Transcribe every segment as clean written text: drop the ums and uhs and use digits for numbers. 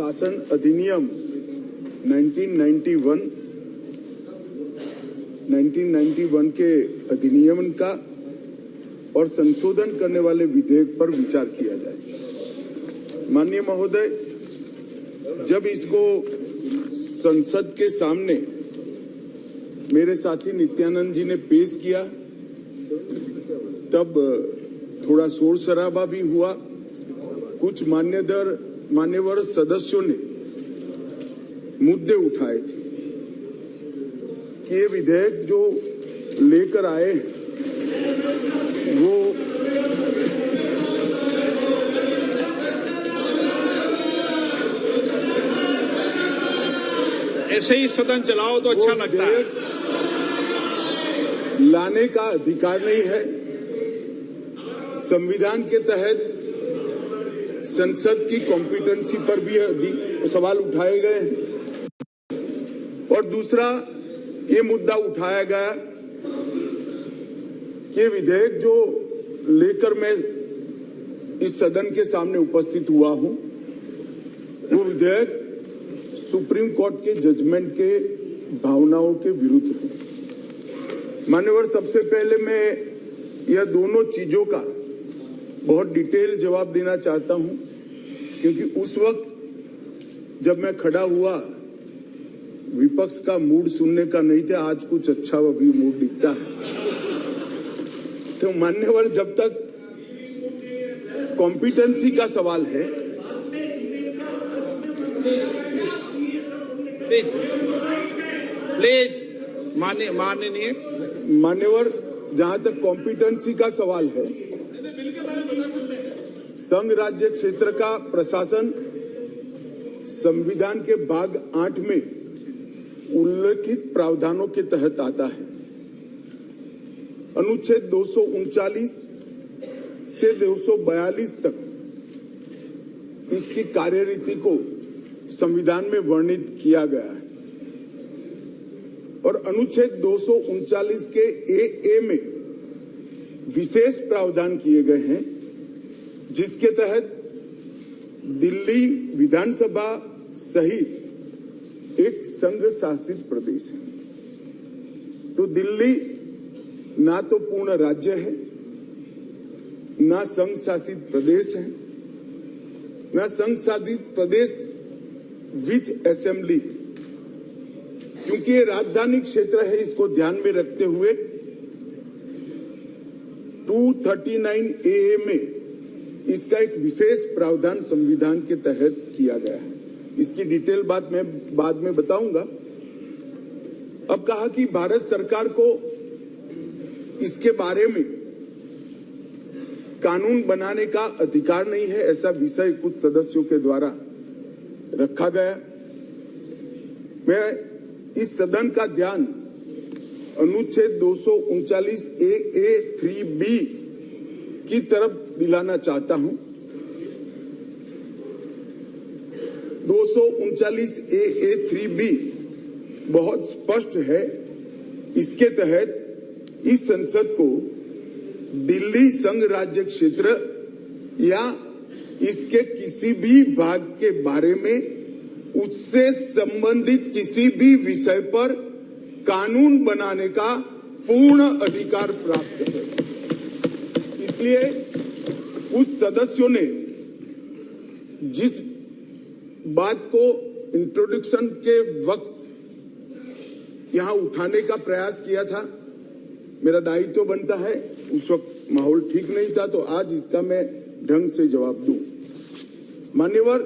प्रशासन अधिनियम 1991 के अधिनियम का और संशोधन करने वाले विधेयक पर विचार किया जाए। माननीय महोदय, जब इसको संसद के सामने मेरे साथी नित्यानंद जी ने पेश किया तब थोड़ा शोर शराबा भी हुआ। कुछ मान्यवर सदस्यों ने मुद्दे उठाए थे कि ये विधेयक जो लेकर आए वो ऐसे ही सदन चलाओ तो अच्छा लगता है। लाने का अधिकार नहीं है। संविधान के तहत संसद की कॉम्पिटेंसी पर भी सवाल उठाए गए हैं। और दूसरा ये मुद्दा उठाया गया कि विधेयक जो लेकर मैं इस सदन के सामने उपस्थित हुआ हूं, वो विधेयक सुप्रीम कोर्ट के जजमेंट के भावनाओं के विरुद्ध है। मान्यवर, सबसे पहले मैं यह दोनों चीजों का बहुत डिटेल जवाब देना चाहता हूं, क्योंकि उस वक्त जब मैं खड़ा हुआ विपक्ष का मूड सुनने का नहीं था। आज कुछ अच्छा भी मूड दिखता है। तो मान्यवर, जब तक कॉम्पिटेंसी का सवाल है, प्लीज मान्यवर, जहां तक कॉम्पिटेंसी का सवाल है, संघ राज्य क्षेत्र का प्रशासन संविधान के भाग 8 में उल्लेखित प्रावधानों के तहत आता है। अनुच्छेद 239 से 242 तक इसकी कार्यरीति को संविधान में वर्णित किया गया है और अनुच्छेद 239 के ए में विशेष प्रावधान किए गए हैं, जिसके तहत दिल्ली विधानसभा सहित एक संघ शासित प्रदेश है। तो दिल्ली ना तो पूर्ण राज्य है, ना संघ शासित प्रदेश है, ना संघ शासित प्रदेश विद असेंबली। क्योंकि ये राजधानी क्षेत्र है, इसको ध्यान में रखते हुए 239A में इसका एक विशेष प्रावधान संविधान के तहत किया गया है। इसकी डिटेल बात मैं बाद में बताऊंगा। अब कहा कि भारत सरकार को इसके बारे में कानून बनाने का अधिकार नहीं है, ऐसा विषय कुछ सदस्यों के द्वारा रखा गया। मैं इस सदन का ध्यान अनुच्छेद 239A3B की तरफ दिलाना चाहता हूं। 239A3B बहुत स्पष्ट है। इसके तहत इस संसद को दिल्ली संघ राज्य क्षेत्र या इसके किसी भी भाग के बारे में उससे संबंधित किसी भी विषय पर कानून बनाने का पूर्ण अधिकार प्राप्त है। इसलिए कुछ सदस्यों ने जिस बात को इंट्रोडक्शन के वक्त यहां उठाने का प्रयास किया था, मेरा दायित्व बनता है, उस वक्त माहौल ठीक नहीं था, तो आज इसका मैं ढंग से जवाब दूं। मान्यवर,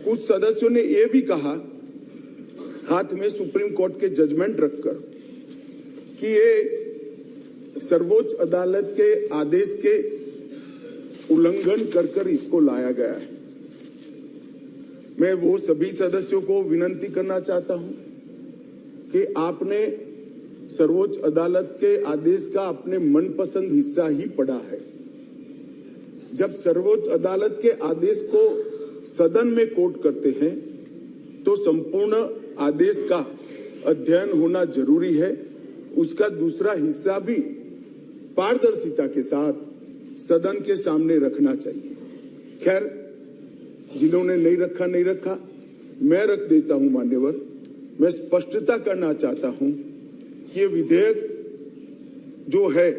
कुछ सदस्यों ने यह भी कहा, हाथ में सुप्रीम कोर्ट के जजमेंट रखकर, कि ये सर्वोच्च अदालत के आदेश के उल्लंघन कर इसको लाया गया है। मैं वो सभी सदस्यों को विनती करना चाहता हूं कि आपने सर्वोच्च अदालत के आदेश का अपने मनपसंद हिस्सा ही पढ़ा है। जब सर्वोच्च अदालत के आदेश को सदन में कोट करते हैं तो संपूर्ण आदेश का अध्ययन होना जरूरी है। उसका दूसरा हिस्सा भी पारदर्शिता के साथ सदन के सामने रखना चाहिए। खैर, जिन्होंने नहीं रखा, मैं रख देता हूं मान्यवर। मैं स्पष्टता करना चाहता हूं कि ये विधेयक जो है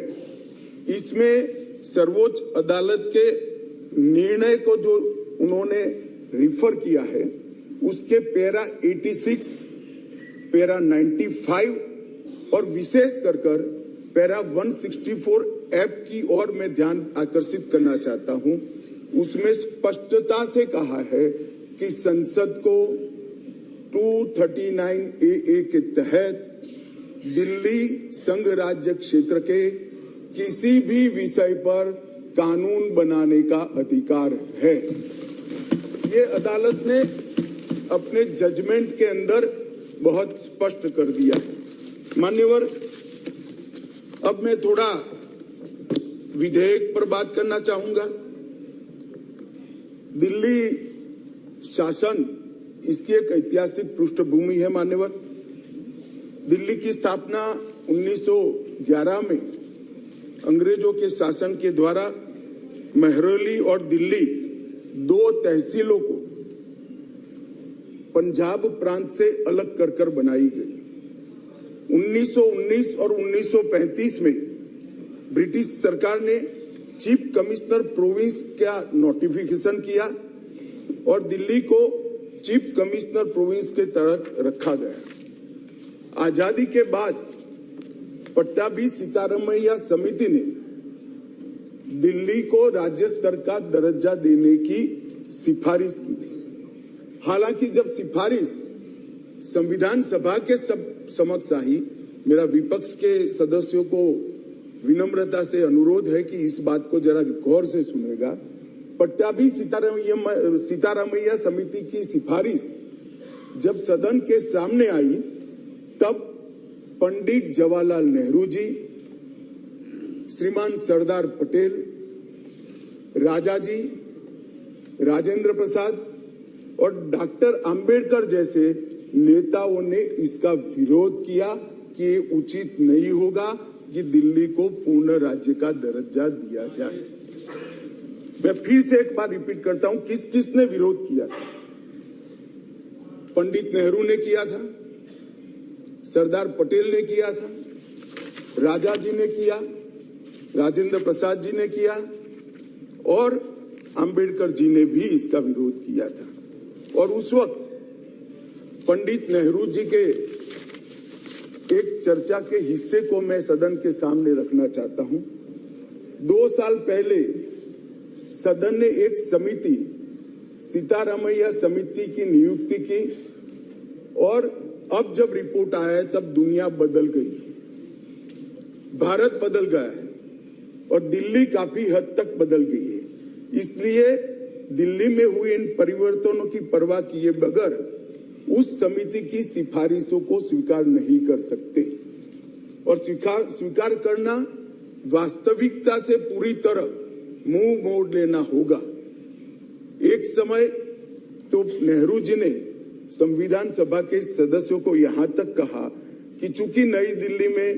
इसमें सर्वोच्च अदालत के निर्णय को जो उन्होंने रिफर किया है उसके पैरा 86, पैरा 95 और विशेष कर पैरा 164F की ओर मैं ध्यान आकर्षित करना चाहता हूं। उसमें स्पष्टता से कहा है कि संसद को 239AA के तहत दिल्ली संघ राज्य क्षेत्र के किसी भी विषय पर कानून बनाने का अधिकार है। ये अदालत ने अपने जजमेंट के अंदर बहुत स्पष्ट कर दिया। मान्यवर, अब मैं थोड़ा विधेयक पर बात करना चाहूंगा। दिल्ली शासन इसकी एक ऐतिहासिक पृष्ठभूमि है मान्यवर। दिल्ली की स्थापना 1911 में अंग्रेजों के शासन के द्वारा महरौली और दिल्ली दो तहसीलों को पंजाब प्रांत से अलग कर बनाई गई। 1919 और 1935 में ब्रिटिश सरकार ने चीफ कमिश्नर प्रोविंस का नोटिफिकेशन किया और दिल्ली को चीफ कमिश्नर प्रोविंस के तहत रखा गया। आजादी के बाद पट्टाभी सीतारामैया समिति ने दिल्ली को राज्य स्तर का दर्जा देने की सिफारिश की थी। हालांकि जब सिफारिश संविधान सभा के समक्ष आई, मेरा विपक्ष के सदस्यों को विनम्रता से अनुरोध है कि इस बात को जरा गौर से सुनेगा। पट्टाभी सीतारामैया समिति की सिफारिश जब सदन के सामने आई तब पंडित जवाहरलाल नेहरू जी, श्रीमान सरदार पटेल, राजा जी, राजेंद्र प्रसाद और डॉक्टर अंबेडकर जैसे नेताओं ने इसका विरोध किया कि ये उचित नहीं होगा कि दिल्ली को पूर्ण राज्य का दर्जा दिया जाए। मैं फिर से एक बार रिपीट करता हूं, किस किसने विरोध किया था? पंडित नेहरू ने किया था, सरदार पटेल ने किया था, राजा जी ने किया, राजेंद्र प्रसाद जी ने किया और अंबेडकर जी ने भी इसका विरोध किया था। और उस वक्त पंडित नेहरू जी के एक चर्चा के हिस्से को मैं सदन के सामने रखना चाहता हूं। 2 साल पहले सदन ने एक समिति, सीतारामैया समिति की नियुक्ति की और अब जब रिपोर्ट आया है तब दुनिया बदल गई है, भारत बदल गया है और दिल्ली काफी हद तक बदल गई है। इसलिए दिल्ली में हुए इन परिवर्तनों की परवाह किए बगैर उस समिति की सिफारिशों को स्वीकार नहीं कर सकते और स्वीकार करना वास्तविकता से पूरी तरह मुंह मोड़ लेना होगा। एक समय तो नेहरू जी ने संविधान सभा के सदस्यों को यहां तक कहा कि चूंकि नई दिल्ली में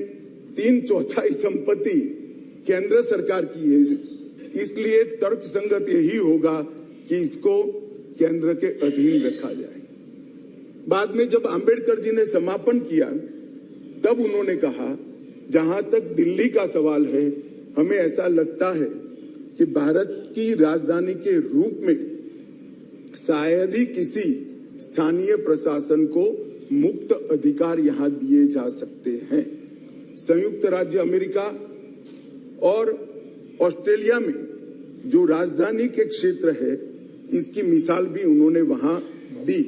3/4 संपत्ति केंद्र सरकार की है, इसलिए तर्कसंगत यही होगा कि इसको केंद्र के अधीन रखा जाए। बाद में जब अंबेडकर जी ने समापन किया तब उन्होंने कहा, जहां तक दिल्ली का सवाल है, हमें ऐसा लगता है कि भारत की राजधानी के रूप में शायद ही किसी स्थानीय प्रशासन को मुक्त अधिकार यहां दिए जा सकते हैं। संयुक्त राज्य अमेरिका और ऑस्ट्रेलिया में जो राजधानी के क्षेत्र है, इसकी मिसाल भी उन्होंने वहां दी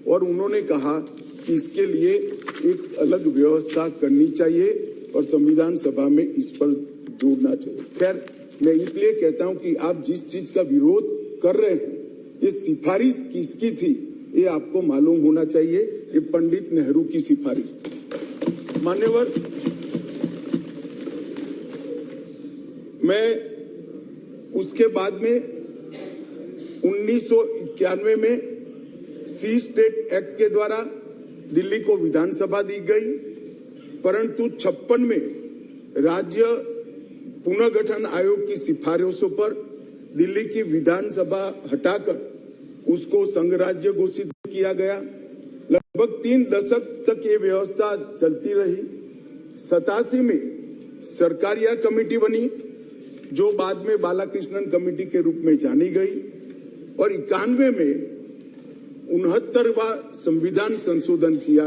और उन्होंने कहा कि इसके लिए एक अलग व्यवस्था करनी चाहिए और संविधान सभा में इस पर जोड़ना चाहिए। खैर, मैं इसलिए कहता हूं कि आप जिस चीज का विरोध कर रहे हैं, ये सिफारिश किसकी थी ये आपको मालूम होना चाहिए। ये पंडित नेहरू की सिफारिश थी। मान्यवर, मैं उसके बाद में 1991 में सी स्टेट एक्ट के द्वारा दिल्ली को विधानसभा दी गई, परंतु 56 में राज्य पुनर्गठन आयोग की सिफारिशों पर दिल्ली की विधानसभा हटाकर उसको संघ राज्य घोषित किया गया। लगभग 3 दशक तक ये व्यवस्था चलती रही। 87 में सरकारिया कमेटी बनी, जो बाद में बालाकृष्णन कमेटी के रूप में जानी गई, और 91 में 69वां संविधान संशोधन किया गया।